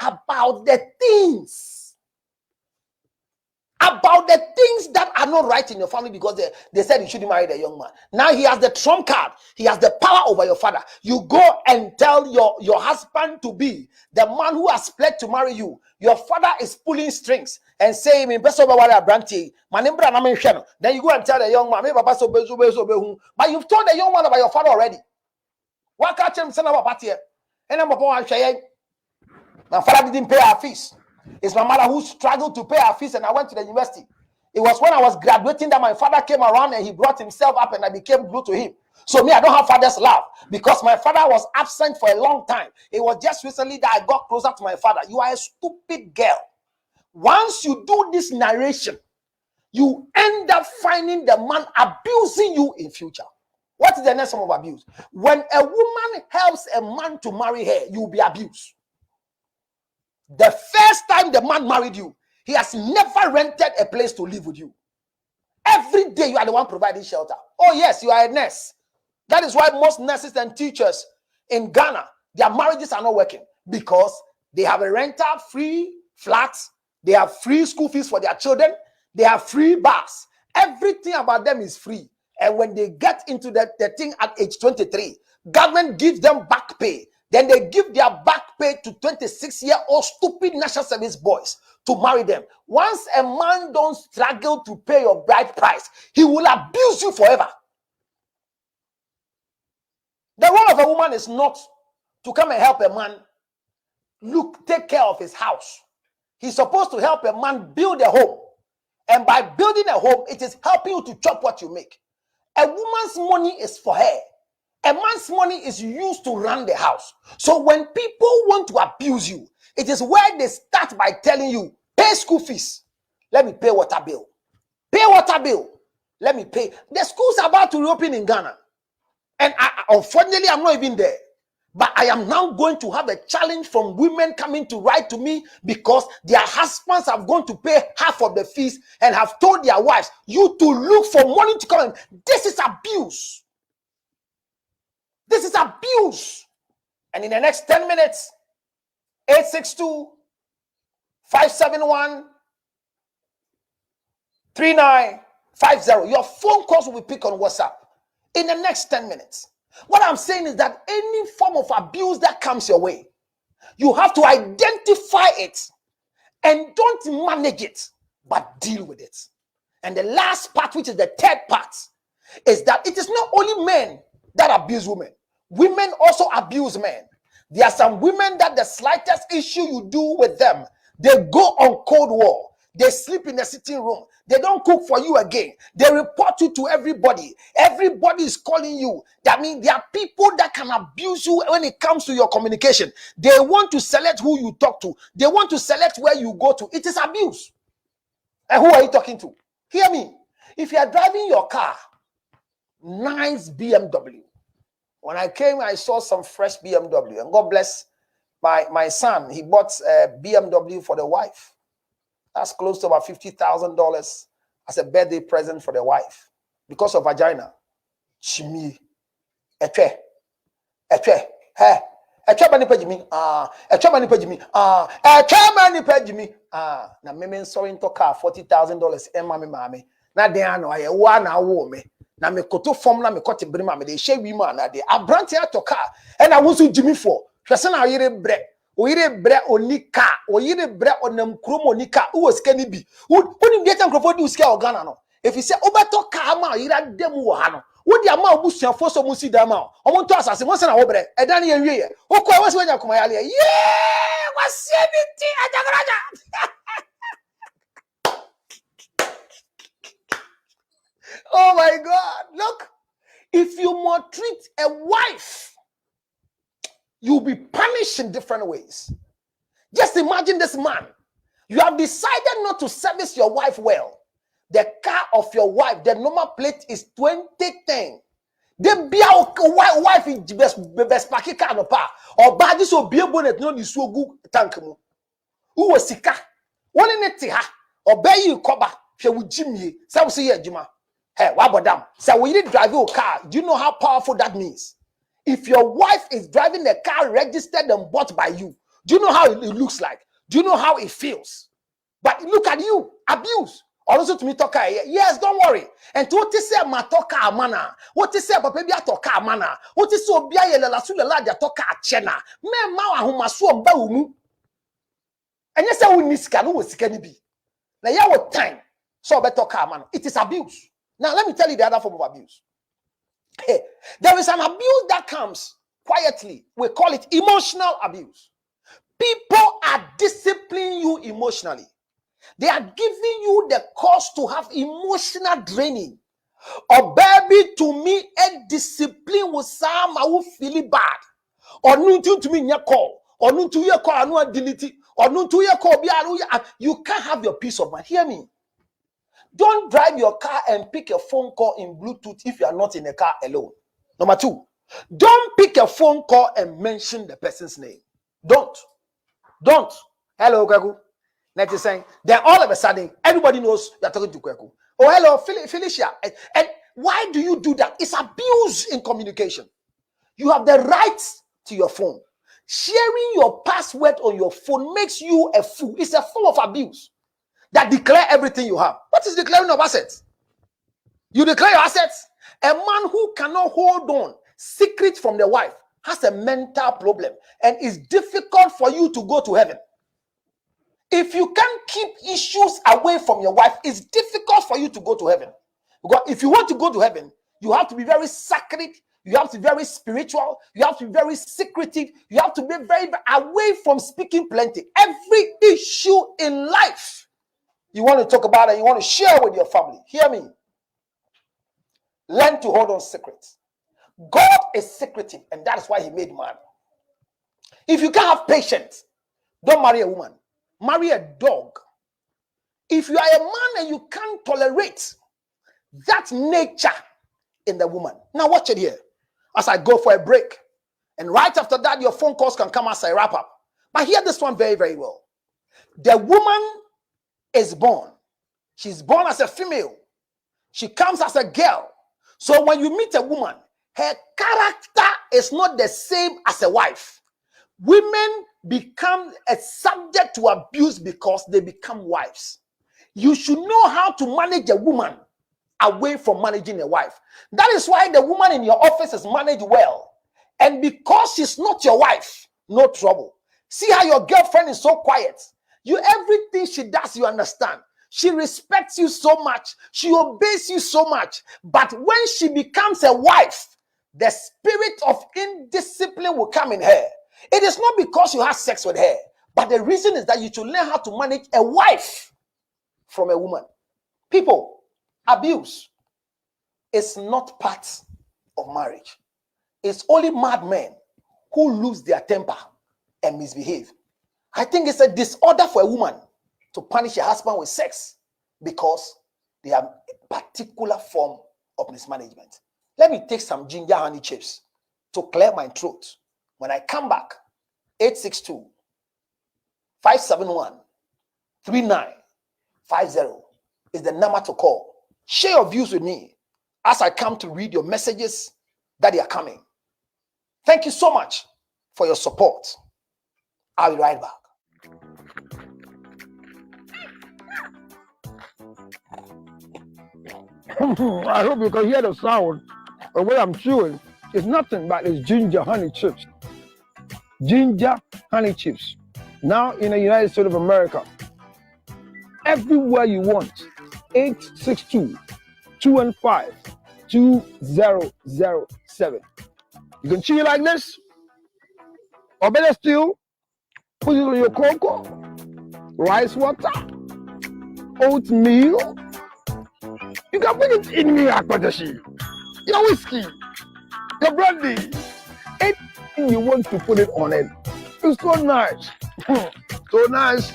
about the things that are not right in your family because they said you shouldn't marry the young man. Now he has the trump card. He has the power over your father. You go and tell your husband to be the man who has pledged to marry you. Your father is pulling strings and saying, then you go and tell the young man, but you've told the young man about your father already. Why can't you send about party? And my father didn't pay our fees. It's my mother who struggled to pay our fees, and I went to the university. It was when I was graduating that my father came around and he brought himself up and I became glued to him. So me, I don't have father's love because my father was absent for a long time. It was just recently that I got closer to my father. You are a stupid girl. Once you do this narration, you end up finding the man abusing you in future. What is the next form of abuse? When a woman helps a man to marry her, you will be abused. The first time the man married you, he has never rented a place to live with you. Every day you are the one providing shelter. Oh yes, you are a nurse. That is why most nurses and teachers in Ghana, their marriages are not working because they have a rental, free flats, they have free school fees for their children, they have free bars. Everything about them is free. And when they get into the thing at age 23, government gives them back pay. Then they give their back pay to 26-year-old stupid national service boys to marry them. Once a man don't struggle to pay your bride price, he will abuse you forever. The role of a woman is not to come and help a man take care of his house. He's supposed to help a man build a home. And by building a home, it is helping you to chop what you make. A woman's money is for her. A man's money is used to run the house. So when people want to abuse you, it is where they start by telling you, pay school fees. Let me pay water bill. Pay water bill. Let me pay. The schools are about to reopen in Ghana. And unfortunately, I'm not even there. But I am now going to have a challenge from women coming to write to me because their husbands have gone to pay half of the fees and have told their wives, you to look for money to come in. This is abuse. This is abuse. And in the next 10 minutes, 862-571-3950. Your phone calls will be picked on WhatsApp in the next 10 minutes. What I'm saying is that any form of abuse that comes your way, you have to identify it and don't manage it, but deal with it. And the last part, which is the third part, is that it is not only men that abuse women. Women also abuse men. There are some women that the slightest issue you do with them, they go on Cold War. They sleep in the sitting room. They don't cook for you again. They report you to everybody. Everybody is calling you. That means there are people that can abuse you when it comes to your communication. They want to select who you talk to. They want to select where you go to. It is abuse. And who are you talking to? Hear me. If you are driving your car, nice BMW. When I came, I saw some fresh BMW. And God bless my son. He bought a BMW for the wife. That's close to about $50,000 as a birthday present for the wife. Because of vagina. Chimie. Etwe. Etwe. Hey. Etwe mani pejimi. Etwe mani pejimi. Etwe mani pejimi. Na meme sorry into car $40,000. Emma me mame. Na de ano aye wa na wo me. Na me koto form na me kote brima me de she wi ma na de. Abrante ato car. E na wo so jimi for. Hwese na yire bre. Oyire bre onika, oyire bre onam krom onika, wo sika ni bi. Woni bi tankrofo di sika organa no. If you say obeto ka ma oyira dem wo ha no. Wo di ama obusuafo so mu si da ma. Omo nto asase mo se na wo bre. E dan ye wie ye. Wo ko wo se wanya koma yale. Yeah! Wase bi ti ajagaraja. Oh my God. Look, if you maltreat a wife, you'll be punished in different ways. Just imagine this man. You have decided not to service your wife well. The car of your wife, the number plate is 2010. The wife is best parking car no pa. Or badges or beer bonnet no ni so good tank mu. Who was sika? One in it ha. Or bear you cover. She would Jimmy. Some say Jima. Hey, wabodam. So when you drive your car, do you know how powerful that means? If your wife is driving a car registered and bought by you, Do you know how it looks like? Do you know how it feels? But look at you, abuse. Also to me talk, yes, don't worry. And to what is say matoka amana? What is say papa bi atoka amana? What is so bia ye la su la dia toka achena? Me ma ahomaso ba umu. And yes, I will niska no sika ni bi. Na ya what time so be toka amana. It is abuse. Now let me tell you the other form of abuse. There is an abuse that comes quietly. We call it emotional abuse. People are disciplining you emotionally. They are giving you the cause to have emotional draining. Or baby, to me, a discipline with some I will feel bad. Or no to me your call. Or no to your call, no delete it. Or no to your call. You can't have your peace of mind. Hear me. Don't drive your car and pick a phone call in Bluetooth if you are not in a car alone. Number two, don't pick a phone call and mention the person's name. Don't. Hello, Kweku. Next is saying, then all of a sudden, everybody knows you're talking to Kweku. Oh, hello, Felicia. And why do you do that? It's abuse in communication. You have the right to your phone. Sharing your password on your phone makes you a fool. It's a form of abuse that declare everything you have. What is declaring of assets? You declare your assets. A man who cannot hold on secret from the wife has a mental problem, and it's difficult for you to go to heaven. If you can't keep issues away from your wife, it's difficult for you to go to heaven. Because if you want to go to heaven, you have to be very sacred, you have to be very spiritual, you have to be very secretive, you have to be very away from speaking plenty. Every issue in life you want to talk about and you want to share with your family. Hear me. Learn to hold on secrets. God is secretive, and that is why he made man. If you can't have patience, don't marry a woman. Marry a dog. If you are a man and you can't tolerate that nature in the woman. Now watch it here as I go for a break. And right after that, your phone calls can come as I wrap up. But hear this one very, very well. The woman is born. She's born as a female. She comes as a girl. So when you meet a woman, her character is not the same as a wife. Women become a subject to abuse because they become wives. You should know how to manage a woman away from managing a wife. That is why the woman in your office is managed well. And because she's not your wife, no trouble. See how your girlfriend is so quiet. You, everything she does, you understand. She respects you so much. She obeys you so much. But when she becomes a wife, the spirit of indiscipline will come in her. It is not because you have sex with her, but the reason is that you should learn how to manage a wife from a woman. People, abuse is not part of marriage. It's only madmen who lose their temper and misbehave. I think it's a disorder for a woman to punish a husband with sex because they have a particular form of mismanagement. Let me take some ginger honey chips to clear my throat. When I come back, 862 571 3950 is the number to call. Share your views with me as I come to read your messages that are coming. Thank you so much for your support. I'll be right back. I hope you can hear the sound of what I'm chewing. It's nothing but it's ginger honey chips. Ginger honey chips. Now in the United States of America, everywhere you want. 862-215-2007. You can chew it like this, or better still, put it on your cocoa, rice water, oatmeal. You can put it in your akpatashi, your whiskey, your brandy, anything you want to put it on it. It's so nice. So nice.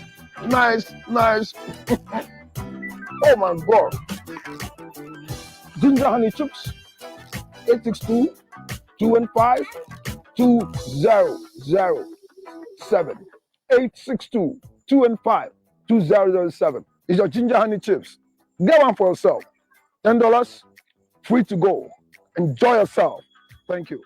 Oh my God. Ginger honey chips. 862-215-2007. 862-215-2007. It's your ginger honey chips. Get one for yourself. $10, free to go. Enjoy yourself. Thank you.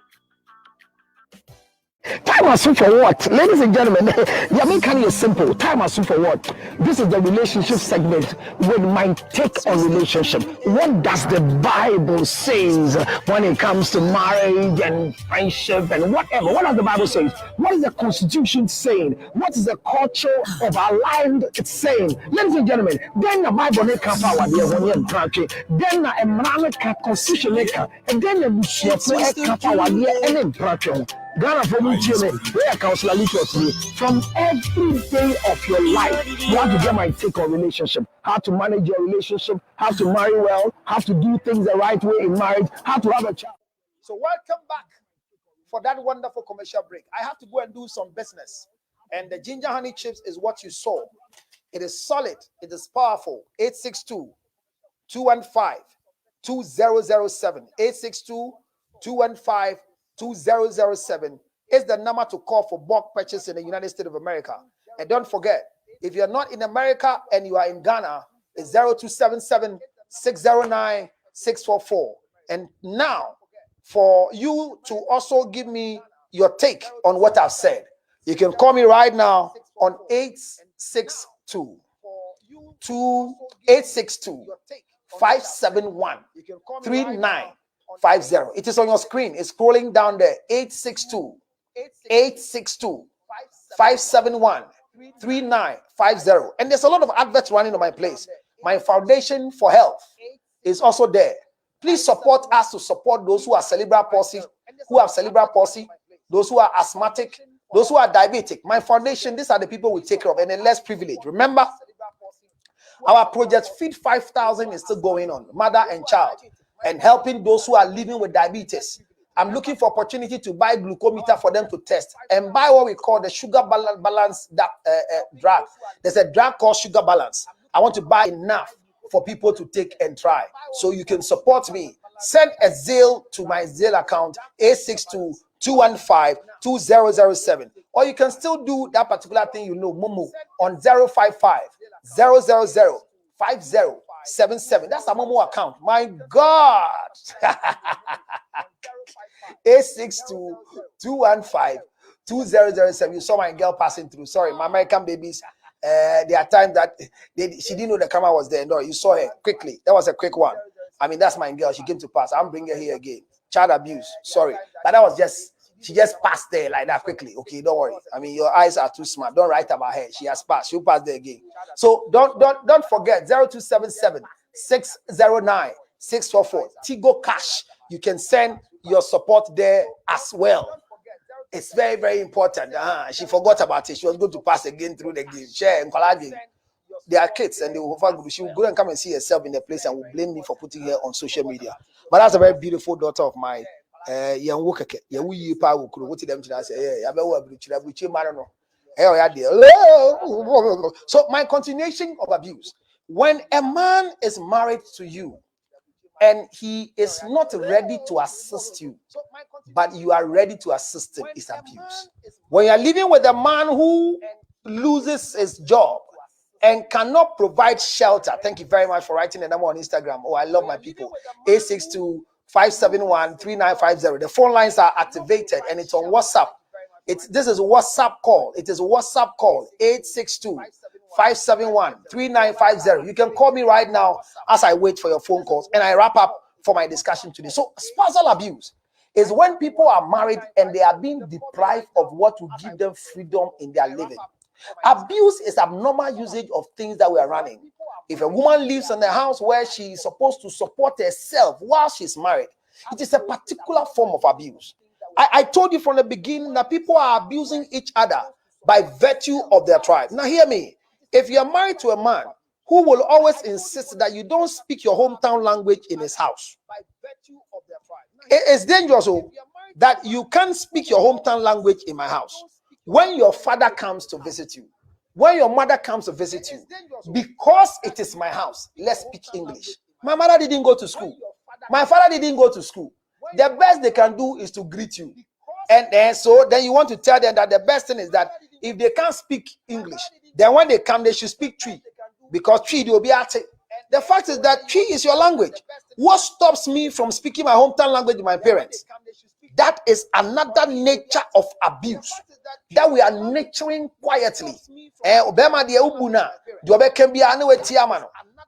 Time assume for what? Ladies and gentlemen, the American is simple. Time assume for what? This is the relationship segment with my take on relationship. What does the Bible says when it comes to marriage and friendship and whatever? What does the Bible say? What is the Constitution saying? What is the culture of our land saying? Ladies and gentlemen, then the Bible ne kafa wade when you branch. Then the Emmanuel Constitution and then the Musuafo kafa wade and branch. Ghana for me, where Counselor Literacy from every day of your life. You have to get my take on relationship, how to manage your relationship, how to marry well, how to do things the right way in marriage, how to have a child. So welcome back for that wonderful commercial break. I have to go and do some business, and the ginger honey chips is what you saw. It is solid. It is powerful. 862-215-2007. 862-215-2007 is the number to call for bulk purchase in the United States of America. And don't forget, if you're not in America and you are in Ghana, it's 0277-609-644. And now, for you to also give me your take on what I've said, you can call me right now on 862-571-3950. It is on your screen. It's scrolling down there. 862-571-3950. And there's a lot of adverts running on my place. My foundation for health is also there. Please support us to support those who are cerebral palsy, those who are asthmatic, those who are diabetic. My foundation, these are the people we take care of, and the less privileged. Remember, our project Feed 5,000 is still going on, mother and child, and helping those who are living with diabetes. I'm looking for opportunity to buy glucometer for them to test and buy what we call the sugar balance drug. There's a drug called Sugar Balance. I want to buy enough for people to take and try. So you can support me. Send a Zelle to my Zelle account, 862-215-2007. Or you can still do that particular thing, Momo, on 055-000-5077. That's a Momo account. My God. 862-215-2007. You saw my girl passing through. Sorry, my American babies. There are times that she didn't know the camera was there. No, you saw her quickly. That was a quick one. I mean, that's my girl. She came to pass. I'm bringing her here again. Child abuse. Sorry, but that was she just passed there like that quickly. Okay, don't worry. I mean, your eyes are too smart. Don't write about her. She has passed. She'll pass there again. So don't forget 0277-609-644. Tigo Cash. You can send your support there as well. It's very, very important. She forgot about it. She was going to pass again through the game. Share and collagen. They are kids and they will she will go and come and see herself in the place and will blame me for putting her on social media. But that's a very beautiful daughter of mine. Young worker. So my continuation of abuse. When a man is married to you and he is not ready to assist you, but you are ready to assist him, is abuse. When you are living with a man who loses his job and cannot provide shelter, thank you very much for writing the number on Instagram. Oh, I love my people. 862-571-3950. The phone lines are activated and it's on WhatsApp. This is a WhatsApp call. It is a WhatsApp call. 862-571-3950. You can call me right now as I wait for your phone calls and I wrap up for my discussion today. So spousal abuse is when people are married and they are being deprived of what will give them freedom in their living. Abuse is abnormal usage of things that we are running. If a woman lives in a house where she is supposed to support herself while she's married, it is a particular form of abuse. I told you from the beginning that people are abusing each other by virtue of their tribe. Now hear me. If you are married to a man who will always insist that you don't speak your hometown language in his house, it is dangerous that you can't speak your hometown language in my house. When your father comes to visit you, when your mother comes to visit you, because it is my house, let's speak English. My mother didn't go to school. My father didn't go to school. The best they can do is to greet you. And then you want to tell them that the best thing is that if they can't speak English, then when they come, they should speak Twi. Because Twi, they will be at it. The fact is that Twi is your language. What stops me from speaking my hometown language to my parents? That is another nature of abuse that we are nurturing quietly.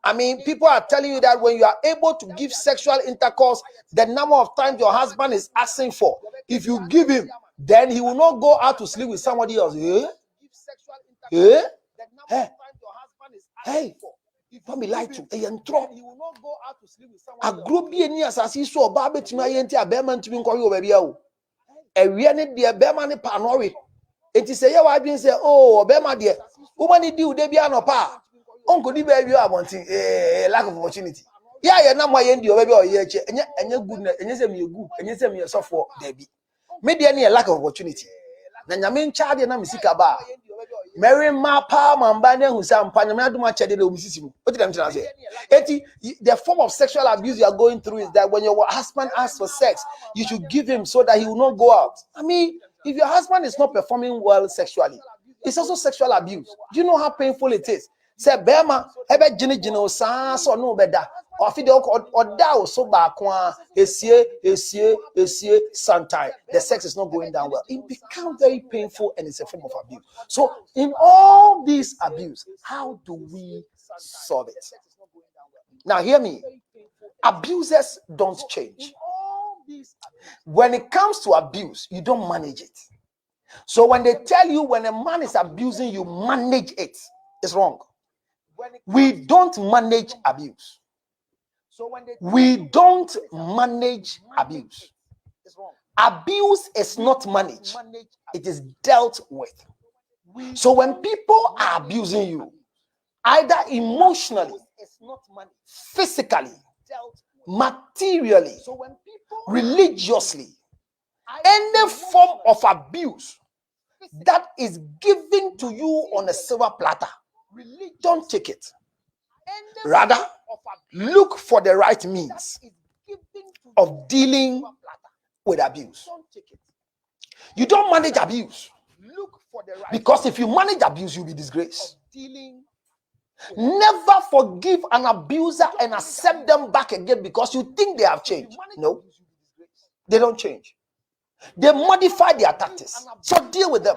I mean, people are telling you that when you are able to give sexual intercourse, the number of times your husband is asking for, if you give him, then he will not go out to sleep with somebody else. Hey, don't be lied to. He will not go out to sleep with somebody else. A group be any assassin so baby to my auntie a bearman to me call you baby. A really dear bearman panori. It is a year I've been say, oh, bearman dear, woman do they be an opa. Uncle the baby are wanting a lack of opportunity. Yeah, you're not my end your baby or yeah, and your goodness, and you say me good, and you say me yourself for Debbie. Maybe any lack of opportunity. Then your main child and I'm sick about. Mary Mapa Mambane who say Panama Chede Mississippi. What did I say? The form of sexual abuse you are going through is that when your husband asks for sex, you should give him so that he will not go out. I mean, if your husband is not performing well sexually, it's also sexual abuse. Do you know how painful it is? Say Bema, ebe jini so no beda. Or if or da so bakwa esie sometime the sex is not going down well. It becomes very painful and it's a form of abuse. So in all these abuse, how do we solve it? Now hear me. Abusers don't change. When it comes to abuse, you don't manage it. So when they tell you when a man is abusing you, manage it, it's wrong. We don't manage abuse. We don't manage abuse. Abuse is not managed, it is dealt with. So when people are abusing you, either emotionally, physically, materially, religiously, any form of abuse that is given to you on a silver platter, don't take it. Rather, look for the right means of dealing with abuse. You don't manage abuse, because if you manage abuse, you'll be disgraced. Never forgive an abuser and accept them back again because you think they have changed. No, they don't change. They modify their tactics. So deal with them.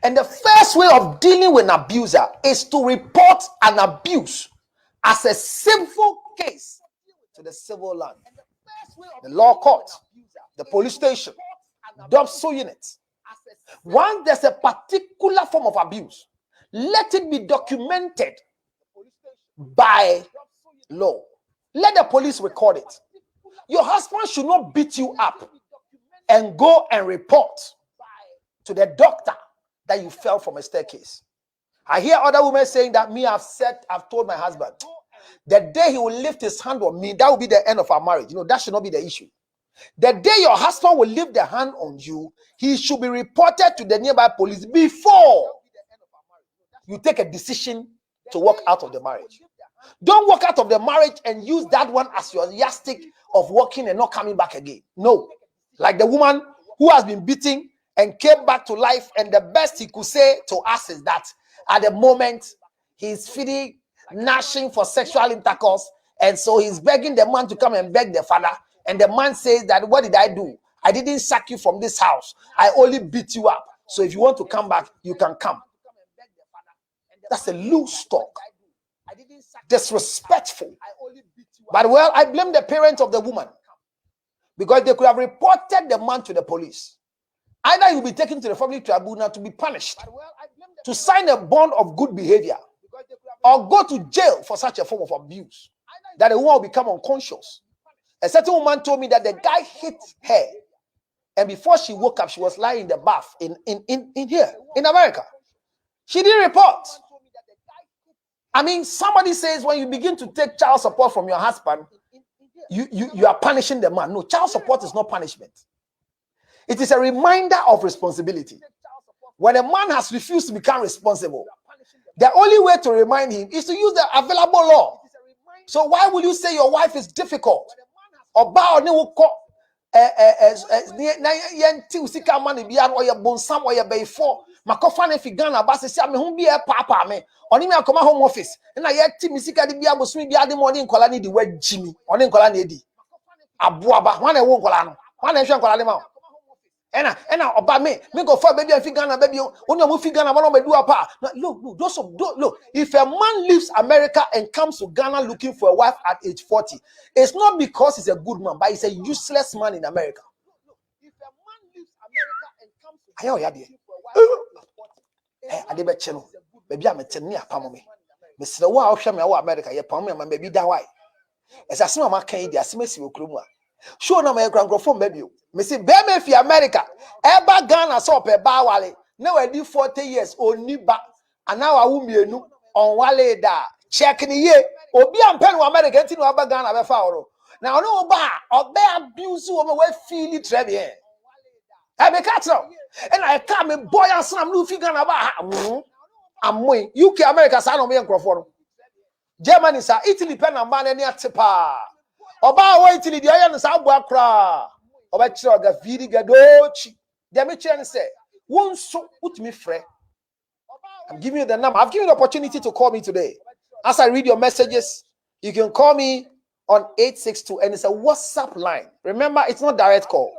And the first way of dealing with an abuser is to report an abuse as a civil case to the civil land, the law court, the police station, DOPSO unit. Once there's a particular form of abuse, let it be documented by law. Let the police record it. Your husband should not beat you up and go and report to the doctor that you fell from a staircase. I hear other women saying that I've told my husband, the day he will lift his hand on me, that will be the end of our marriage. You know, that should not be the issue. The day your husband will lift the hand on you, he should be reported to the nearby police before you take a decision to walk out of the marriage. Don't walk out of the marriage and use that one as your yardstick of walking and not coming back again. No. Like the woman who has been beaten and came back to life, and the best he could say to us is that at the moment he's feeding, gnashing for sexual intercourse, and so he's begging the man to come and beg the father, and the man says that, what did I do? I didn't sack you from this house. I only beat you up. So if you want to come back, you can come. That's a loose talk. Disrespectful. But well, I blame the parents of the woman, because they could have reported the man to the police. Either he'll be taken to the family tribunal to be punished, to sign a bond of good behavior, or go to jail for such a form of abuse that the woman will become unconscious. A certain woman told me that the guy hit her, and before she woke up, she was lying in the bath in here in America. She didn't report. I mean, somebody says when you begin to take child support from your husband, you are punishing the man. No, child support is not punishment. It is a reminder of responsibility. When a man has refused to become responsible, the only way to remind him is to use the available law. So why will you say your wife is difficult? Or makofane figana basi si ame hu bia papa me oni me akoma home office na ye ti misika di bia bosumi bia de mo ni nkola ni di wajimi oni nkola na edi aboaba wan e wo nkola no wan e hwe nkola ne ma And about me go for baby and Ghana, baby. Only move Ghana, one of do apa. Look, look. If a man leaves America and comes to Ghana looking for a wife at age 40, it's not because he's a good man, but he's a useless man in America. If a man leaves America and comes to Ghana looking for a wife at age 40, baby, I'm a 10 year pamomi. Mr. Wow, Shama, America, your palm, and baby, that why. As a small man can't, the Simesi will crumble. Sure, no, my grandfather, baby. Missy Beme fi America. Eba Ghana so pe ba wale. Now I do 40 years oni ba. And now I will be no on wale da. Check ni ye. Obi ampen wa America nti no aba Ghana be fa oro. Now no ba obe abuse wo me we feel it très bien. I be catch now. And I come a boy and son no fi Ghana ba. Amoy UK America sa no me nkrofo. Germany sa Italy pen na man ni atepa. Oba wa Italy di oya no sa abo akra. Oba chiro ga vidi ga dochi. Dem me chen say, "Won so utimi frɛ." I'm giving you the number. I've given you the opportunity to call me today. As I read your messages, you can call me on 862 and it's a WhatsApp line. Remember, it's not direct call.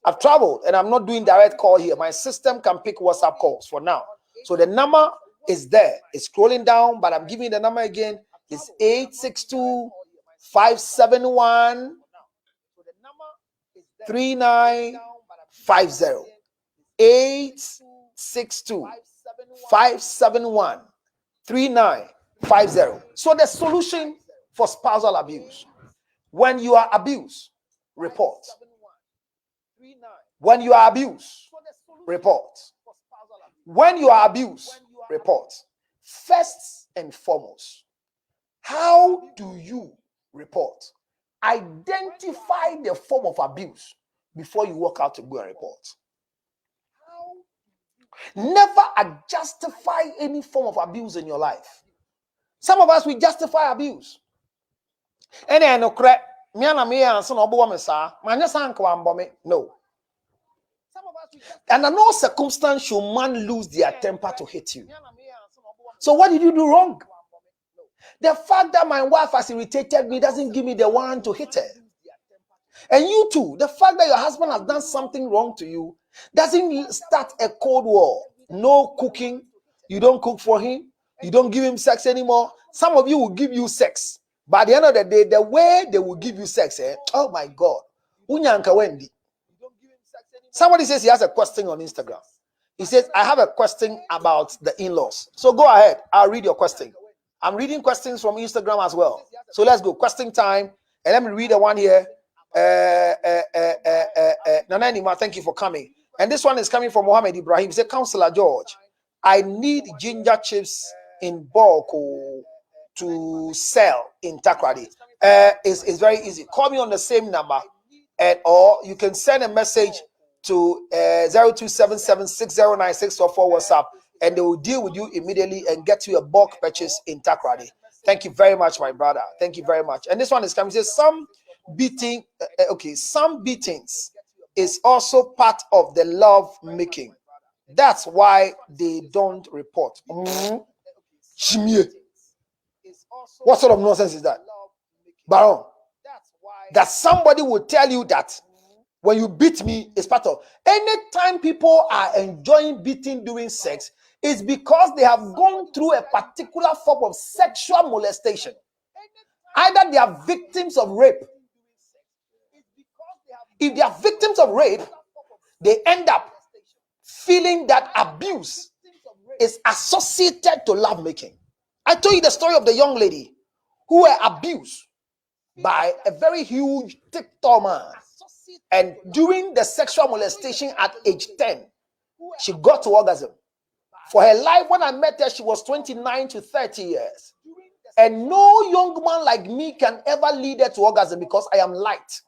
I've traveled and I'm not doing direct call here. My system can pick WhatsApp calls for now. So the number is there. It's scrolling down, but I'm giving you the number again. It's 862 571 3950. 862 571 3950. So the solution for spousal abuse: when you are abused, report. When you are abused, report. When you are abused, report. First and foremost, how do you report? Identify the form of abuse before you walk out to go and report. Never justify any form of abuse in your life. Some of us, we justify abuse. And I know crap. No. And under no circumstance should man lose their temper to hit you. So what did you do wrong? The fact that my wife has irritated me doesn't give me the warrant to hit her. And you too, the fact that your husband has done something wrong to you doesn't start a cold war. No cooking. You don't cook for him. You don't give him sex anymore. Some of you will give you sex. By the end of the day, the way they will give you sex, oh my God. Unyanka Wendy. Somebody says he has a question on Instagram. He says, I have a question about the in-laws. So go ahead. I'll read your question. I'm reading questions from Instagram as well. So let's go. Question time. And let me read the one here. Nananima, thank you for coming. And this one is coming from Mohammed Ibrahim. He said, Counselor George, I need ginger chips in bulk to sell in Takrady. It's very easy. Call me on the same number, or you can send a message to 0277609644 WhatsApp, and they will deal with you immediately and get you a bulk purchase in Takrady. Thank you very much, my brother. Thank you very much. And this one is coming. It says some beatings is also part of the love making. That's why they don't report. What sort of nonsense is that, Baron? That somebody will tell you that when you beat me, it's part of. Anytime people are enjoying beating during sex, it's because they have gone through a particular form of sexual molestation. Either they are victims of rape. If they are victims of rape, they end up feeling that abuse is associated to lovemaking. I told you the story of the young lady who were abused by a very huge TikTok man. And during the sexual molestation at age 10, she got to orgasm. For her life, when I met her, she was 29 to 30 years. And no young man like me can ever lead her to orgasm because I am light.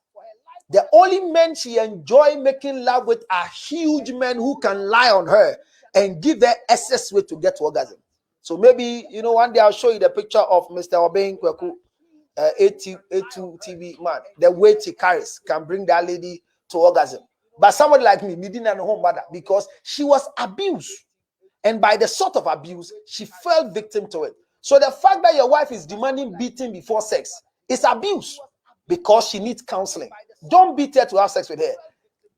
The only men she enjoys making love with are huge men who can lie on her and give her excess weight to get to orgasm. So maybe, one day I'll show you the picture of Mr. Obeng Kweku, A2 TV man. The weight he carries can bring that lady to orgasm. But somebody like me didn't know mother because she was abused. And by the sort of abuse, she fell victim to it. So the fact that your wife is demanding beating before sex is abuse because she needs counseling. Don't beat her to have sex with her.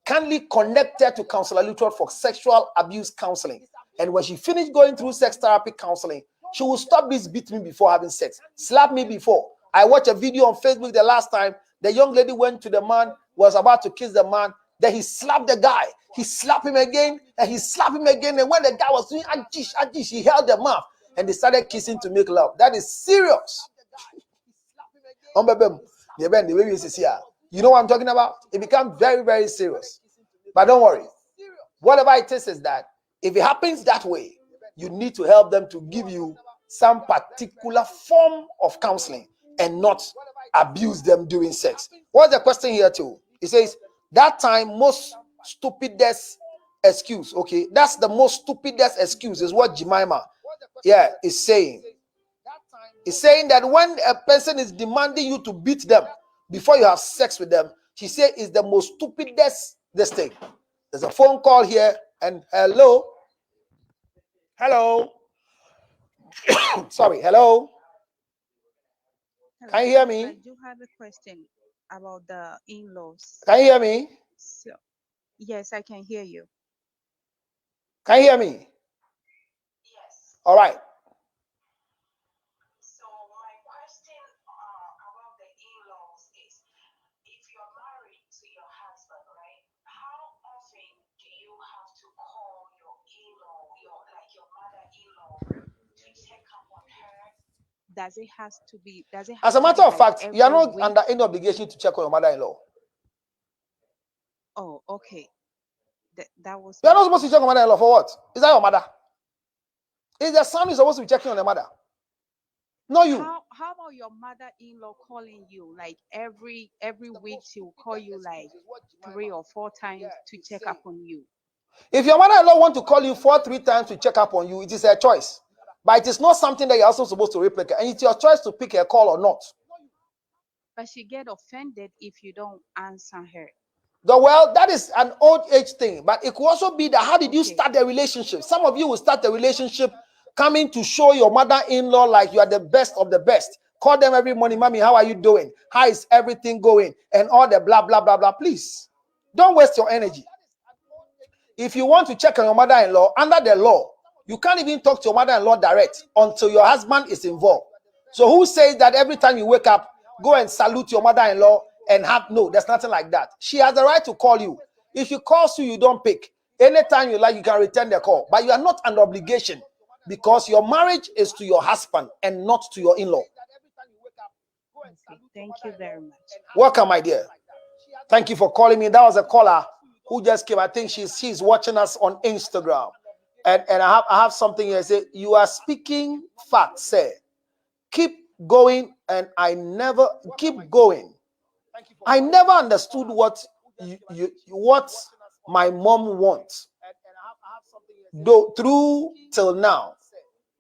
kindly connect her to Counselor Luttrell for sexual abuse counseling. And when she finished going through sex therapy counseling, she will stop this beat me before having sex, slap me before. I watched a video on Facebook the last time. The young lady went to the man, was about to kiss the man. Then he slapped the guy. He slapped him again, and he slapped him again. And when the guy was doing ajish, he held the mouth, and they started kissing to make love. That is serious. You know what I'm talking about? It becomes very, very serious. But don't worry. Whatever it is that if it happens that way, you need to help them to give you some particular form of counseling and not abuse them during sex. What's the question here too? It says, that time most stupidest excuse. Okay, that's the most stupidest excuse is what Jemima is saying. It's saying that when a person is demanding you to beat them before you have sex with them, she said is the most stupidest this thing. There's a phone call here, and hello. Sorry, hello. Can you hear me? I do have a question about the in-laws. Can you hear me? So, yes, I can hear you. Can you hear me? Yes. All right. So my question about the in-laws is, if you're married to your husband, right? How often do you have to call your in-law, your mother-in-law, to check up on her? Does it have to be? As a matter of fact, you are not under any obligation to check on your mother-in-law. Oh, okay. That was. You are not supposed to check on your mother-in-law for what? Is that your mother? Is the son is supposed to be checking on the mother? No, you. How about your mother-in-law calling you? Like every week she will call you like 3 or 4 times to check up on you. If your mother-in-law want to call you 3 times to check up on you, it is her choice. But it is not something that you're also supposed to replicate. And it's your choice to pick a call or not. But she get offended if you don't answer her. Well, that is an old age thing. But it could also be that how did you start the relationship? Some of you will start the relationship coming to show your mother-in-law like you are the best of the best. Call them every morning, mommy, how are you doing? How is everything going? And all the blah, blah, blah, blah. Please, don't waste your energy. If you want to check on your mother-in-law, under the law, you can't even talk to your mother-in-law direct until your husband is involved. So who says that every time you wake up, go and salute your mother-in-law and no, there's nothing like that. She has the right to call you. If she calls you, you don't pick. Anytime you like, you can return the call. But you are not under obligation because your marriage is to your husband and not to your in-law. Okay, thank you very much. Welcome, my dear. Thank you for calling me. That was a caller who just came. I think she's watching us on Instagram. And I have something here. Say, you are speaking facts, sir. Keep going, and I never keep going. I never understood what my mom wants. Though through till now.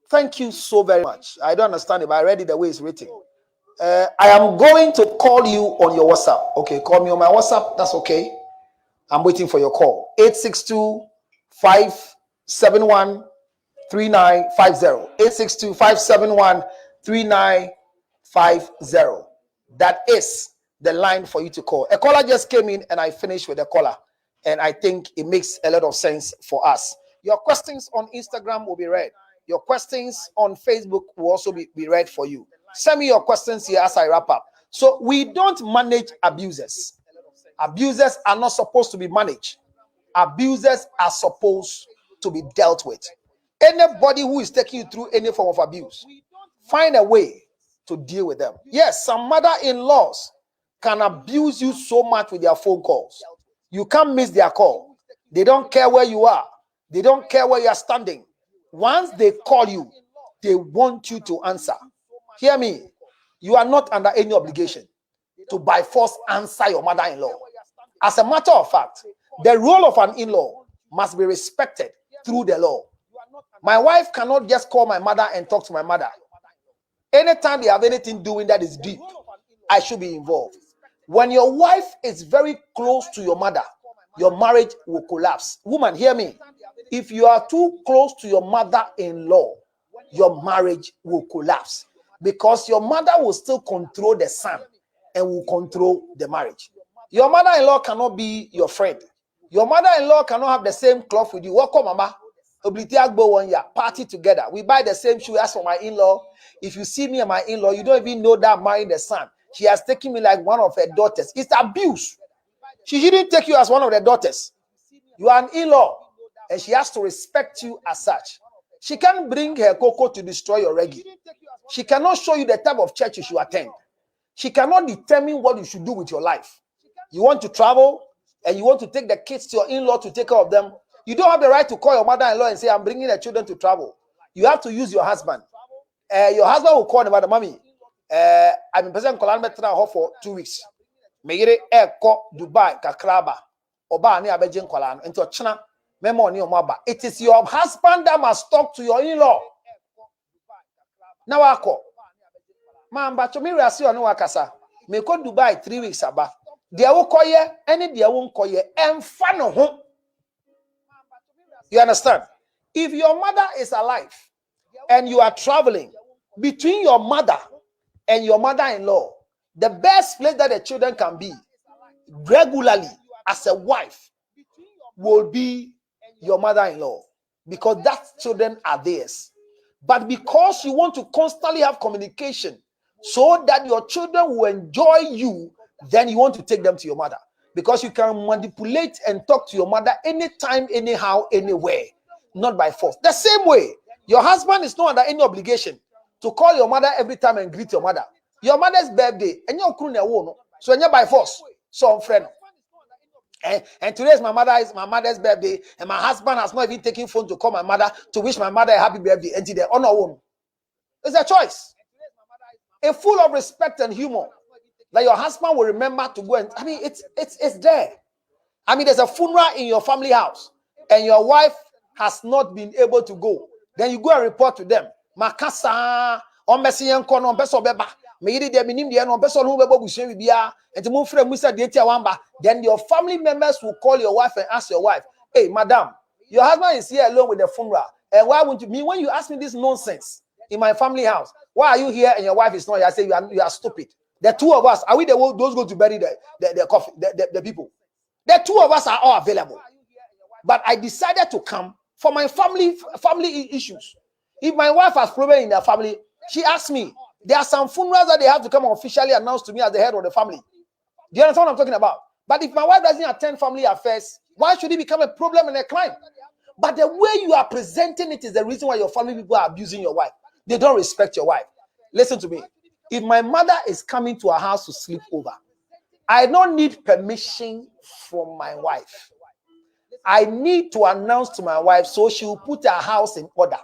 Thank you so very much. I don't understand it, but I read it the way it's written. I am going to call you on your WhatsApp. Okay, call me on my WhatsApp. That's okay. I'm waiting for your call. 862-571-3950. 862-571-3950. That is the line for you to call. A caller just came in and I finished with the caller. And I think it makes a lot of sense for us. Your questions on Instagram will be read. Your questions on Facebook will also be read for you. Send me your questions here as I wrap up. So we don't manage abusers. Abusers are not supposed to be managed. Abusers are supposed to be dealt with. Anybody who is taking you through any form of abuse, find a way to deal with them. Yes, some mother-in-laws can abuse you so much with their phone calls. You can't miss their call. They don't care where you are. They don't care where you are standing. Once they call you, they want you to answer. Hear me. You are not under any obligation to by force answer your mother-in-law. As a matter of fact, the role of an in-law must be respected through the law. My wife cannot just call my mother and talk to my mother. Anytime they have anything doing that is deep, I should be involved. When your wife is very close to your mother, your marriage will collapse. Woman, hear me. If you are too close to your mother-in-law, your marriage will collapse because your mother will still control the son and will control the marriage. Your mother-in-law cannot be your friend. Your mother-in-law cannot have the same cloth with you. Welcome, mama. Oblitiagbo 1 year. Party together. We buy the same shoe as for my in-law. If you see me and my in-law, you don't even know that I'm marrying the son. She has taken me like one of her daughters. It's abuse. She shouldn't take you as one of the daughters. You are an in-law, and she has to respect you as such. She can't bring her cocoa to destroy your reggae. She cannot show you the type of church you should attend. She cannot determine what you should do with your life. You want to travel, and you want to take the kids to your in-law to take care of them. You don't have the right to call your mother-in-law and say, I'm bringing the children to travel. You have to use your husband. Your husband will call the mother, mommy. I'm in President Columbia for 2 weeks. Megere eko Dubai kakraba oba ni abeje nkwala into china memo ni omaba. It is your husband that must talk to your in-law. Now ako mamba chomi reasi onu wakasa me ko Dubai 3 weeks aba. Dia wo koye any dia won koye emfa no ho. You understand? If your mother is alive and you are traveling between your mother and your mother-in-law, the best place that the children can be regularly as a wife will be your mother-in-law, because that children are theirs. But because you want to constantly have communication so that your children will enjoy you, then you want to take them to your mother, because you can manipulate and talk to your mother anytime, anyhow, anywhere, not by force. The same way, your husband is not under any obligation to call your mother every time and greet your mother. Your mother's birthday, and you're so you're by force. So friend. And today is my mother's birthday, and my husband has not even taken phone to call my mother to wish my mother a happy birthday. And today, on our own. It's a choice. A full of respect and humor. That your husband will remember to go and it's there. I mean, there's a funeral in your family house, and your wife has not been able to go. Then you go and report to them. Makasa on Messian Kono Beso Beba. Maybe they minim the no person who bebo bushe bibia and to move from Mr. Detia Wamba. Then your family members will call your wife and ask your wife, hey, madam, your husband is here alone with the funeral. And why won't you me when you ask me this nonsense in my family house? Why are you here and your wife is not here? I say you are stupid. The two of us, are we those go to bury the coffee, the people? The two of us are all available. But I decided to come for my family issues. If my wife has problem in their family, she asked me. There are some funerals that they have to come officially announce to me as the head of the family. Do you understand what I'm talking about? But if my wife doesn't attend family affairs, why should it become a problem and a crime? But the way you are presenting it is the reason why your family people are abusing your wife. They don't respect your wife. Listen to me. If my mother is coming to our house to sleep over, I don't need permission from my wife. I need to announce to my wife so she will put her house in order.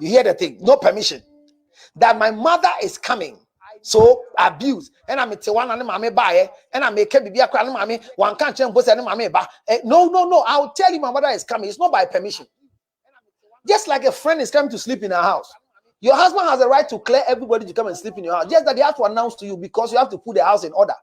You hear the thing? No permission. That my mother is coming, so abuse. And I'm a one and mammy buy, and I make a baby a crown mammy, one can't change both and mammy ba. No, I'll tell you my mother is coming. It's not by permission. Just like a friend is coming to sleep in her house. Your husband has a right to clear everybody to come and sleep in your house. Just that they have to announce to you because you have to put the house in order.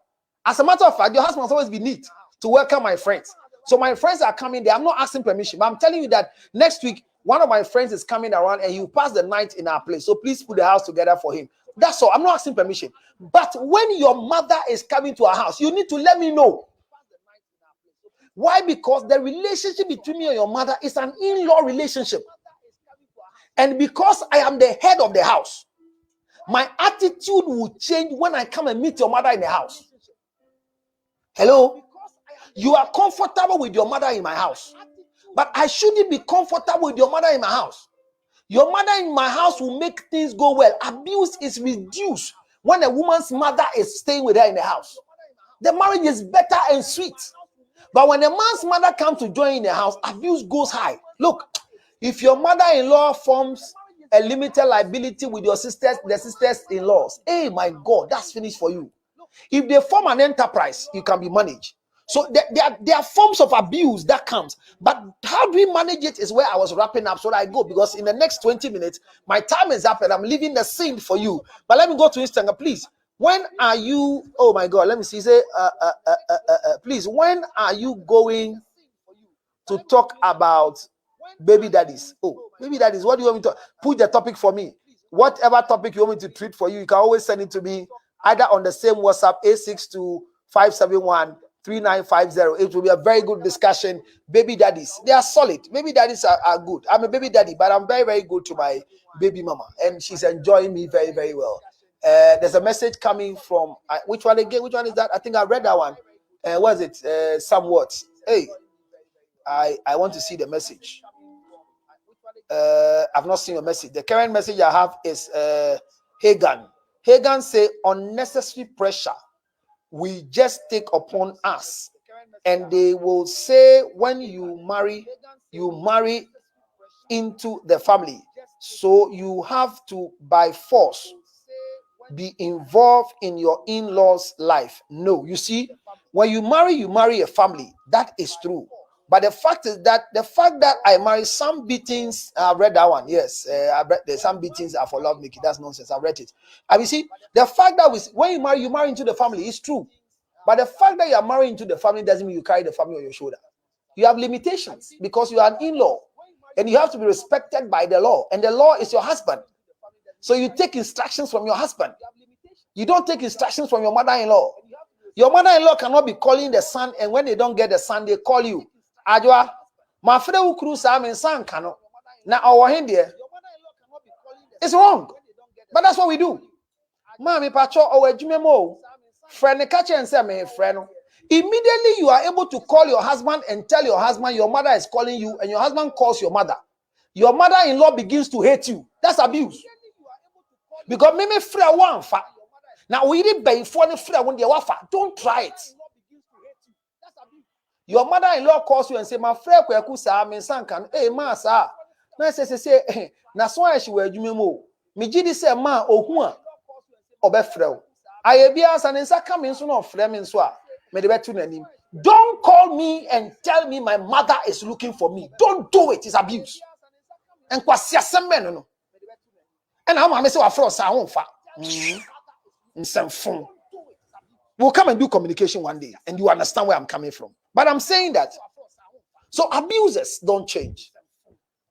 As a matter of fact, your husband must always be neat to welcome my friends. So my friends are coming there. I'm not asking permission, but I'm telling you that next week, one of my friends is coming around and he'll pass the night in our place. So please put the house together for him. That's all. I'm not asking permission. But when your mother is coming to our house, you need to let me know. Why? Because the relationship between me and your mother is an in-law relationship. And because I am the head of the house, my attitude will change when I come and meet your mother in the house. Hello? You are comfortable with your mother in my house. But I shouldn't be comfortable with your mother in my house. Your mother in my house will make things go well. Abuse is reduced when a woman's mother is staying with her in the house. The marriage is better and sweet. But when a man's mother comes to join in the house, abuse goes high. Look, if your mother-in-law forms a limited liability with your sisters, the sisters-in-laws, hey, my God, that's finished for you. If they form an enterprise, you can be managed. So there are forms of abuse that comes, but how do we manage it is where I was wrapping up. So that I go, because in the next 20 minutes, my time is up and I'm leaving the scene for you. But let me go to Instagram, please. When are you? Oh my God, let me see. Say, please. When are you going to talk about baby daddies? Oh, baby daddies. What do you want me to put the topic for me? Whatever topic you want me to treat for you, you can always send it to me either on the same WhatsApp A62 571 3950. It will be a very good discussion. Baby daddies, they are solid. Baby daddies are good. I'm a baby daddy, but I'm very, very good to my baby mama, and she's enjoying me very, very well. There's a message coming from which one again? Which one is that? I think I read that one. What is it? Somewhat. Hey, I want to see the message. I've not seen a message. The current message I have is Hagan. Hagan say unnecessary pressure we just take upon us, and they will say when you marry into the family, so you have to by force be involved in your in-laws' life. No, you see, when you marry a family. That is true. But the fact that I marry, some beatings, I've read that one. Yes, there's some beatings are for love making. That's nonsense. I've read it. And you see, the fact that when you marry into the family is true. But the fact that you are married into the family doesn't mean you carry the family on your shoulder. You have limitations because you are an in-law, and you have to be respected by the law. And the law is your husband. So you take instructions from your husband. You don't take instructions from your mother-in-law. Your mother-in-law cannot be calling the son, and when they don't get the son, they call you. Ajwa, my friend who cruise in son cannot. Now our India, it's wrong. But that's what we do. Mommy, pacho, or jumemo, friend, catch and say, me friend. Immediately you are able to call your husband and tell your husband your mother is calling you, and your husband calls your mother. Your mother-in-law begins to hate you. That's abuse. Because me free one fa. Now we did pay for the free one the wafa. Don't try it. Your mother-in-law calls you and say, "My friend, kweku sa me sankan. Hey, ma sa." Na say, "Na so I she we adwuma mo. Me gidi say ma ohun a obefrɛ. Aye bia sa ne nsa ka me nso na ofrɛ me nso a me de betu nanim. Don't call me and tell me my mother is looking for me. Don't do it. It's abuse." And kwasi asem no. And I'm say wa fro sa ho fa. We'll come and do communication one day, and you understand where I'm coming from. But I'm saying that, so abusers don't change.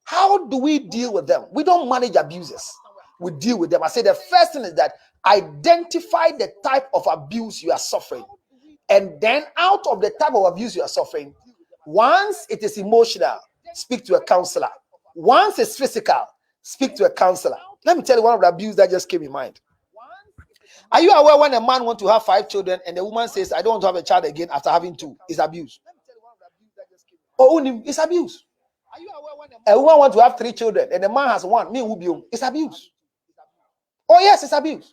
How do we deal with them? We don't manage abusers. We deal with them. I say the first thing is that identify the type of abuse you are suffering. And then out of the type of abuse you are suffering, once it is emotional, speak to a counselor. Once it's physical, speak to a counselor. Let me tell you one of the abuse that just came in mind. Are you aware when a man wants to have 5 children and the woman says, "I don't want to have a child again after having 2"? It's abuse. Oh, it's abuse. A woman wants to have 3 children and the man has 1. It's abuse. Oh, yes, it's abuse.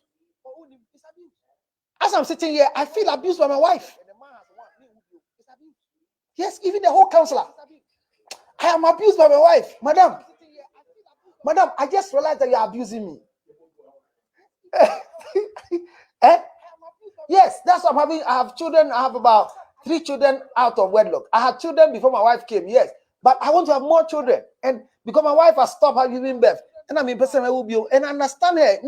As I'm sitting here, I feel abused by my wife. Yes, even the whole counselor. I am abused by my wife. Madam, I just realized that you are abusing me. Yes, that's what I'm having. I have children. I have about 3 children out of wedlock. I had children before my wife came, yes. But I want to have more children. And because my wife has stopped giving birth, and I'm in person, I will be, and I understand her.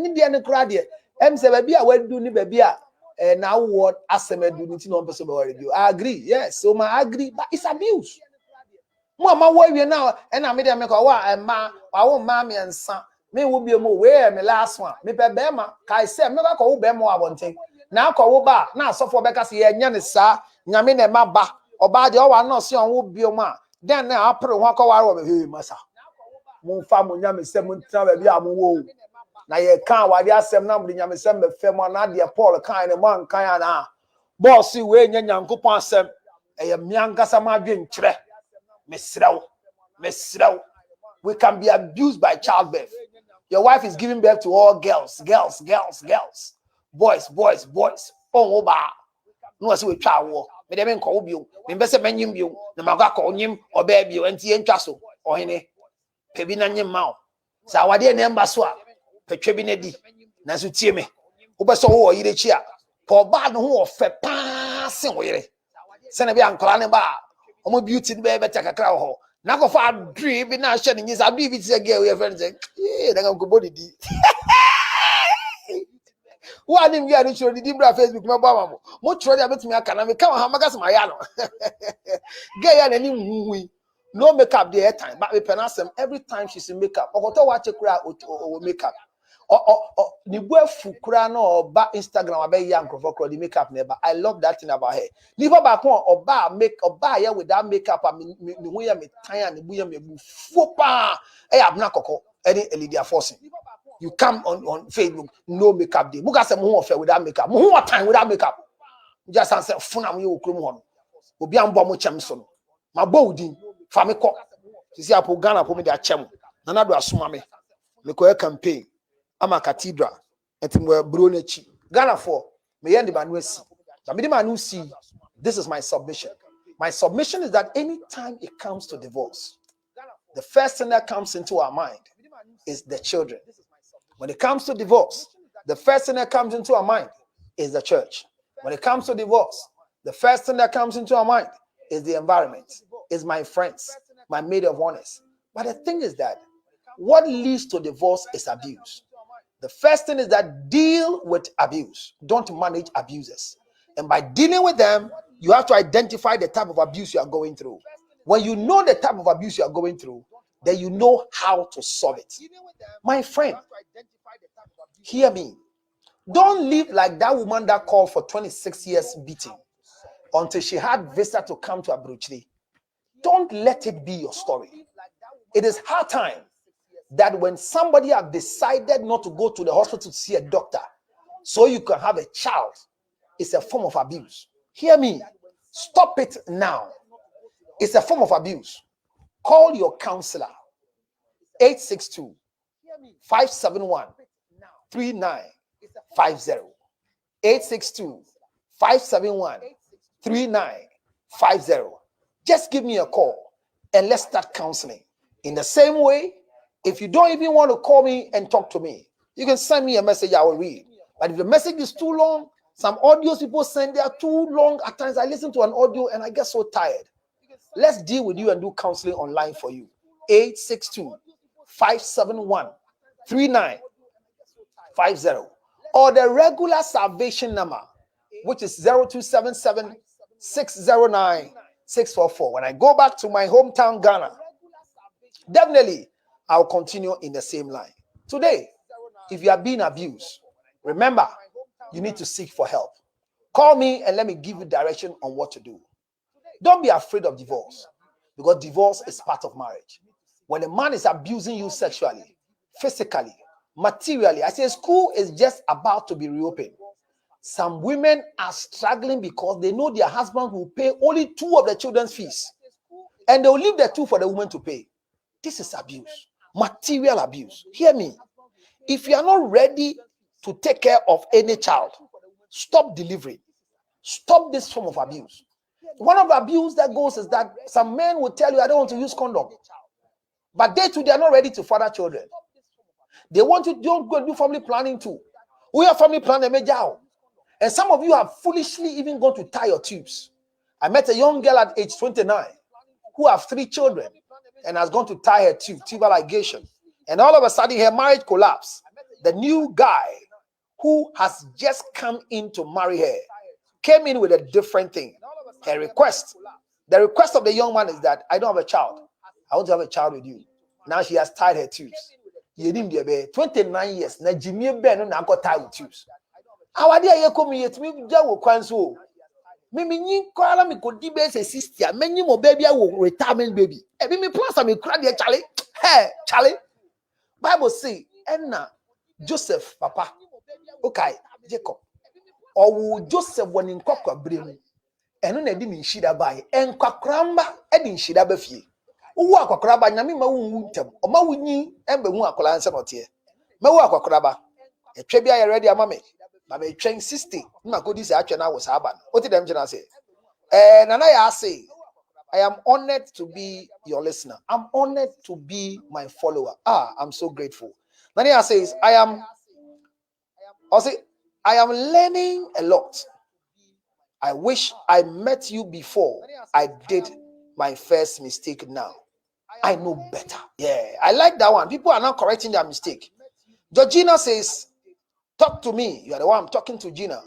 Now what I agree, yes. So I agree, but it's abuse. Mama, where we now, and I made a make a wa and I won't mammy and son. Me will be a more way, my last one. Me per Bema, Kai said, never call Bemo, I want thing. Now call ba, now so for Becca's here, Yanisa, Yamina Maba, or bad your one, not see on would be a man. Then now I put a walk over here, Massa. Moon farm when Yammy 7 travel, Yamu. Now you can't, while the assembly number Yammy send the Fema, Nadia Paul, a kind of one kind of bossy way, Yan coupon sem, a young Gassama drink tre. We can be abused by childbirth. Your wife is giving birth to all girls. Boys. Oh, no, I see we try war. Me dem call you. Me be say menyim you. Na maga call him or baby you enti entwa so. O hene. Pebi na nyim ma o. Sa wade na emba so a. Petwe bi na di. Na so tie me. Wo be so wo yire chi a. Po ba no ho ofe pa se wo yire. Se na bi ankola ne ba. Omo beauty be better kakra ho. Na go for dream bi na hye ni sa bi bi ti girl your friend say, "Eh, na go body di." One him get show the bra Facebook me ba mamo. Mo tro dia betumi aka na me ka ha magas ma ya no. Girl ya na ni huhui. No makeup there time, but we penasem every time she's in makeup. Okoto wa chekura o makeup. ni boafu kura na oba Instagram abe ya nkrofo kro the makeup never. I love that thing about her. Nipa ba ko oba ya with that makeup me hu ya me tan and bu ya me bu fo pa abna kokko any Lydia Forcing. You come on Facebook, no makeup day. Muka se mo ho with that makeup. Mo ho time with that makeup. Just answer funa mo ye okrom ho. Obi ambo mo chem so no. Ma bo udin fa me ko. Sisi apo Ghana po me de achem. Na na do asoma me. Me ko campaign. Ama cathedral. Enti mo bro na chi. Ghana for me yende ba no asi. Na me de ma no see. This is my submission. My submission is that anytime it comes to divorce, the first thing that comes into our mind is the children. When it comes to divorce, the first thing that comes into our mind is the church. When it comes to divorce, the first thing that comes into our mind is the environment, is my friends, my maid of honors. But the thing is that what leads to divorce is abuse. The first thing is that deal with abuse. Don't manage abusers. And by dealing with them, you have to identify the type of abuse you are going through. When you know the type of abuse you are going through, then you know how to solve it. My friend, hear me. Don't live like that woman that called for 26 years beating until she had visa to come to Abuchi. Don't let it be your story. It is hard time that when somebody has decided not to go to the hospital to see a doctor so you can have a child, it's a form of abuse. Hear me. Stop it now. It's a form of abuse. Call your counselor. 862 571 3950. 862 571 3950. Just give me a call and let's start counseling. In the same way, if you don't even want to call me and talk to me, you can send me a message, I will read. But if the message is too long, some audios people send, they are too long. At times I listen to an audio and I get so tired. Let's deal with you and do counseling online for you. 862 571 3950. Or the regular salvation number, which is 0277 609 644. When I go back to my hometown, Ghana, definitely I'll continue in the same line. Today, if you are being abused, remember, you need to seek for help. Call me and let me give you direction on what to do. Don't be afraid of divorce, because divorce is part of marriage. When a man is abusing you sexually, physically, materially, I say school is just about to be reopened. Some women are struggling because they know their husband will pay only 2 of the children's fees, and they'll leave the 2 for the woman to pay. This is abuse, material abuse. Hear me. If you are not ready to take care of any child, stop delivering. Stop this form of abuse. One of the abuse that goes is that some men will tell you, I don't want to use condom. But they too, they are not ready to father children. They want to don't go and do family planning too. We have family planning, and some of you have foolishly even gone to tie your tubes. I met a young girl at age 29 who have 3 children and has gone to tie her tubal ligation. And all of a sudden, her marriage collapsed. The new guy who has just come in to marry her came in with a different thing. Her request, the request of the young man is that I don't have a child. I want to have a child with you. Now she has tied her tubes. 29 years. Na Jimmy Ben na got tied with tubes. Our dear ye come yet me jawo kwanso. Me nyin kwala me ko di be se sister. Many mo baby wo retirement baby. E be me plus am kra de Charlie. Hey, Charlie. Bible say enna Joseph papa. Okay, Jacob. Owo Joseph woni nkokwa bremu. Eno na di ni nhida bai. Enkwakramba e di nhida ba fie. Owo akwakraba nyame ma wo ntem. O ma wo nyin embe hu akola nse note. Ma wo akwakraba. Etwe bia ye ready ama me. Ma me twen 60. Na kodi se atwe na wo sa aba. Oti dem gina say. Nana ya say, I am honored to be your listener. I'm honored to be my follower. I'm so grateful. Nana says, I am learning a lot. I wish I met you before I did my first mistake now. I know better. Yeah, I like that one. People are now correcting their mistake. Georgina says, talk to me. You are the one I'm talking to, Gina.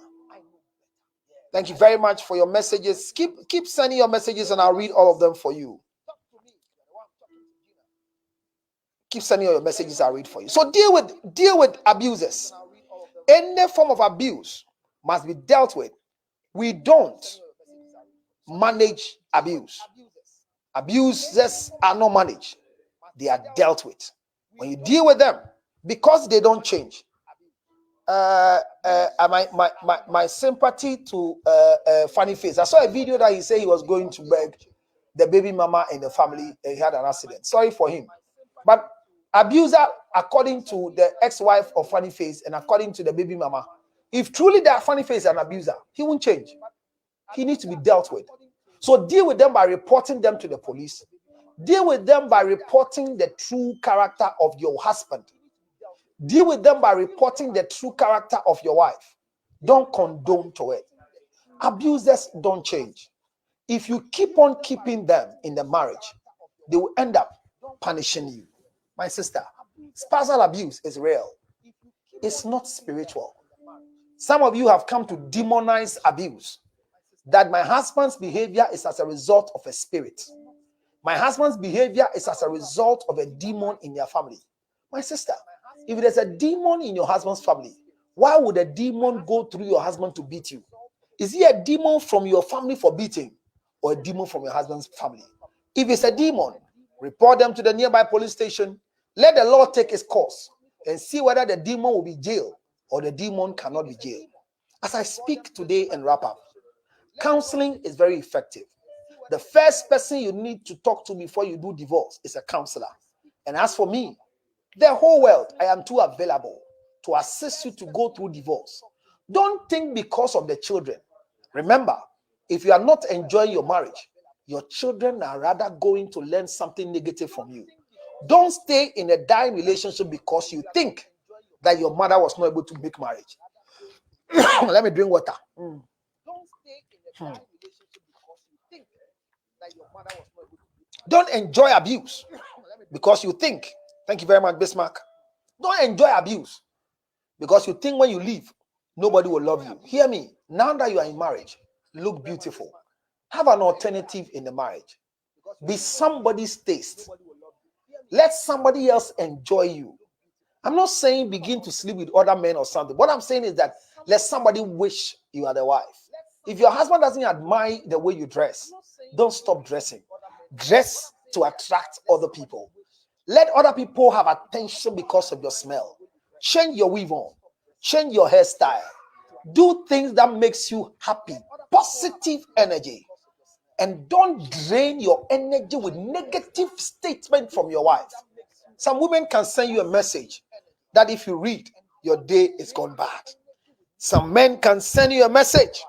Thank you very much for your messages. Keep sending your messages and I'll read all of them for you. Keep sending your messages, I'll read for you. So deal with abusers. Any form of abuse must be dealt with. We don't manage abuse. Abusers are not managed, they are dealt with. When you deal with them, because they don't change, my sympathy to Funny Face. I saw a video that he said he was going to beg the baby mama in the family, and he had an accident. Sorry for him. But abuser, according to the ex-wife of Funny Face and according to the baby mama, if truly that Funny Face is an abuser, he won't change. He needs to be dealt with. So deal with them by reporting them to the police. Deal with them by reporting the true character of your husband. Deal with them by reporting the true character of your wife. Don't condone to it. Abusers don't change. If you keep on keeping them in the marriage, they will end up punishing you. My sister, spousal abuse is real. It's not spiritual. Some of you have come to demonize abuse. That my husband's behavior is as a result of a spirit. My husband's behavior is as a result of a demon in your family. My sister, if there's a demon in your husband's family, why would a demon go through your husband to beat you? Is he a demon from your family for beating, or a demon from your husband's family? If it's a demon, report them to the nearby police station. Let the law take its course and see whether the demon will be jailed or the demon cannot be jailed. As I speak today and wrap up, counseling is very effective. The first person you need to talk to before you do divorce is a counselor. And as for me, the whole world, I am too available to assist you to go through divorce. Don't think because of the children. Remember, if you are not enjoying your marriage, your children are rather going to learn something negative from you. Don't stay in a dying relationship because you think that your mother was not able to make marriage. Let me drink water. Don't stay in a dying relationship because you think that your mother was not able to. Don't enjoy abuse because you think. Thank you very much, Bismarck. Don't enjoy abuse because you think when you leave, nobody will love you. Hear me. Now that you are in marriage, look beautiful. Have an alternative in the marriage. Be somebody's taste. Let somebody else enjoy you. I'm not saying begin to sleep with other men or something. What I'm saying is that let somebody wish you are the wife. If your husband doesn't admire the way you dress, don't stop dressing. Dress to attract other people. Let other people have attention because of your smell. Change your weave on. Change your hairstyle. Do things that makes you happy. Positive energy. And don't drain your energy with negative statement from your wife. Some women can send you a message that if you read, your day is gone bad. Some men can send you a message.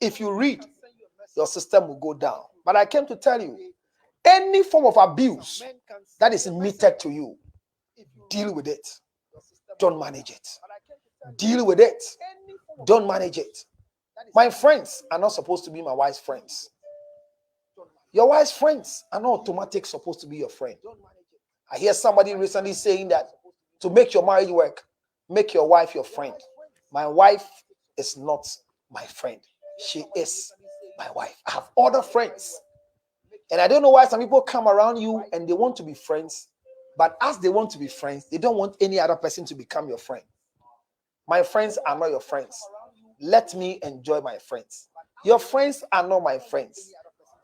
If you read, your system will go down. But I came to tell you, any form of abuse that is meted to you, deal with it. Don't manage it. Deal with it. Don't manage it. My friends are not supposed to be my wife's friends. Your wife's friends are not automatically supposed to be your friend. I hear somebody recently saying that to make your marriage work, make your wife your friend. My wife is not my friend. She is my wife. I have other friends. And I don't know why some people come around you and they want to be friends, but as they want to be friends, they don't want any other person to become your friend. My friends are not your friends. Let me enjoy my friends. Your friends are not my friends.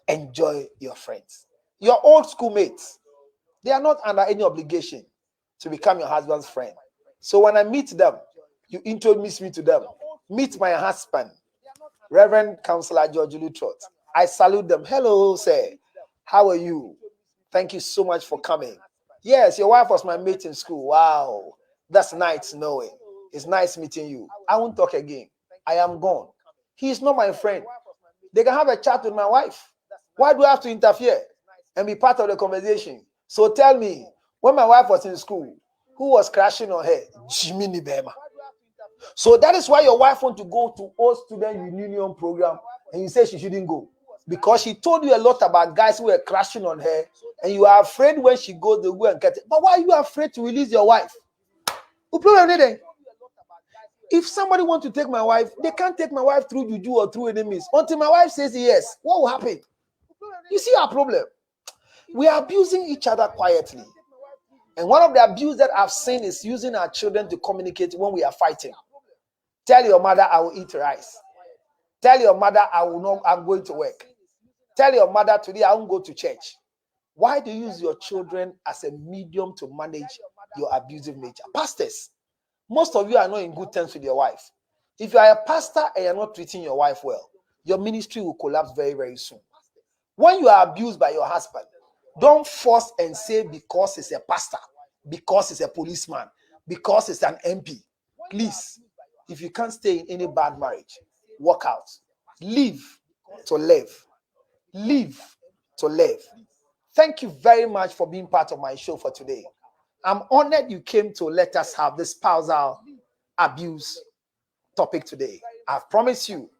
Enjoy your friends. Your old schoolmates, they are not under any obligation to become your husband's friend. So when I meet them, you introduce me to them. Meet my husband, Reverend Counselor George Lutrot. I salute them. Hello, sir. How are you? Thank you so much for coming. Yes, your wife was my mate in school. Wow. That's nice knowing. It's nice meeting you. I won't talk again. I am gone. He is not my friend. They can have a chat with my wife. Why do I have to interfere and be part of the conversation? So tell me, when my wife was in school, who was crashing on her? Jimmy Nibema. So that is why your wife wants to go to all student reunion program and you say she shouldn't go. Because she told you a lot about guys who were crashing on her and you are afraid when she goes, they'll go and get it. But why are you afraid to release your wife? If somebody wants to take my wife, they can't take my wife through juju or through enemies. Until my wife says yes, what will happen? You see our problem? We are abusing each other quietly. And one of the abuse that I've seen is using our children to communicate when we are fighting. Tell your mother I will eat rice. Tell your mother I'm going to work. Tell your mother today I won't go to church. Why do you use your children as a medium to manage your abusive nature? Pastors, most of you are not in good terms with your wife. If you are a pastor and you're not treating your wife well, your ministry will collapse very, very soon. When you are abused by your husband, don't force and say because he's a pastor, because he's a policeman, because he's an MP. Please, if you can't stay in any bad marriage, walk out. Live to live. Live to live. Thank you very much for being part of my show for today. I'm honored you came to let us have this spousal abuse topic today. I've promised you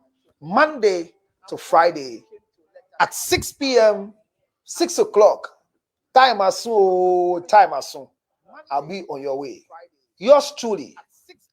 Monday to Friday at 6 p.m., 6 o'clock. Time as soon. I'll be on your way. Yours truly,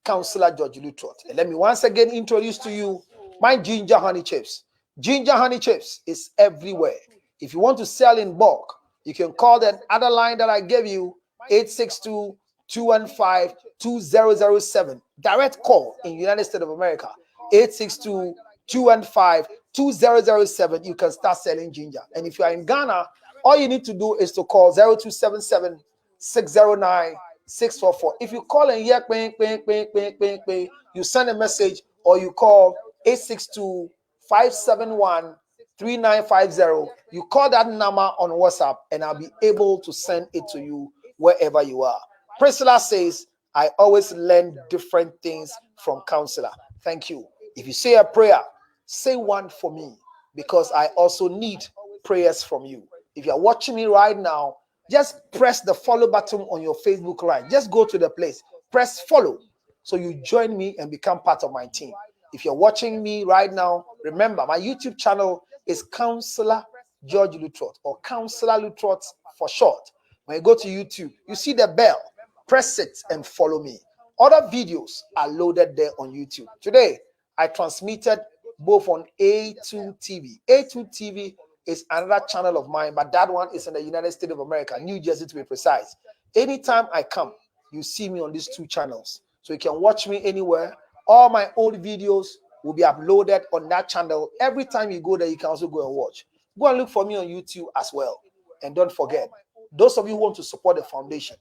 Counselor George Lutrot. And let me once again introduce to you my ginger honey chips. Ginger honey chips is everywhere. If you want to sell in bulk, you can call that other line that I gave you, 862-215-2007. Direct call in United States of America, 862-215-2007. You can start selling ginger. And if you are in Ghana, all you need to do is to call 0277-609-644. If you call and hear bing, bing, bing, bing, bing, bing, you send a message or you call 862-571-3950. You call that number on WhatsApp and I'll be able to send it to you wherever you are. Priscilla says, I always learn different things from Counselor. Thank you. If you say a prayer, say one for me because I also need prayers from you. If you're watching me right now, just press the follow button on your Facebook line. Just go to the place, press follow so you join me and become part of my team. If you're watching me right now, remember my YouTube channel is Counselor George Lutrot or Counselor Lutrot for short. When you go to YouTube, you see the bell, press it and follow me. Other videos are loaded there on YouTube. Today, I transmitted both on A2 TV. A2 TV is another channel of mine, but that one is in the United States of America, New Jersey to be precise. Anytime I come, you see me on these two channels. So you can watch me anywhere. All my old videos will be uploaded on that channel. Every time you go there, you can also go and watch. Go and look for me on YouTube as well. And don't forget, those of you who want to support the foundation,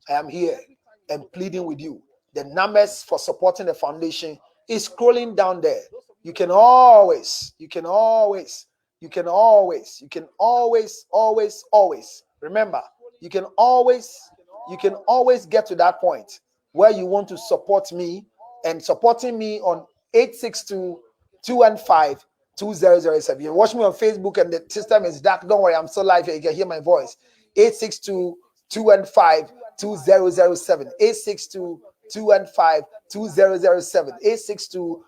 I am here and pleading with you. The numbers for supporting the foundation is scrolling down there. You can always remember, you can always get to that point where you want to support me and supporting me on 862-215-2007. You watch me on Facebook and the system is dark. Don't worry, I'm still live here. You can hear my voice. 862-215-2007. 862-215-2007. 862-215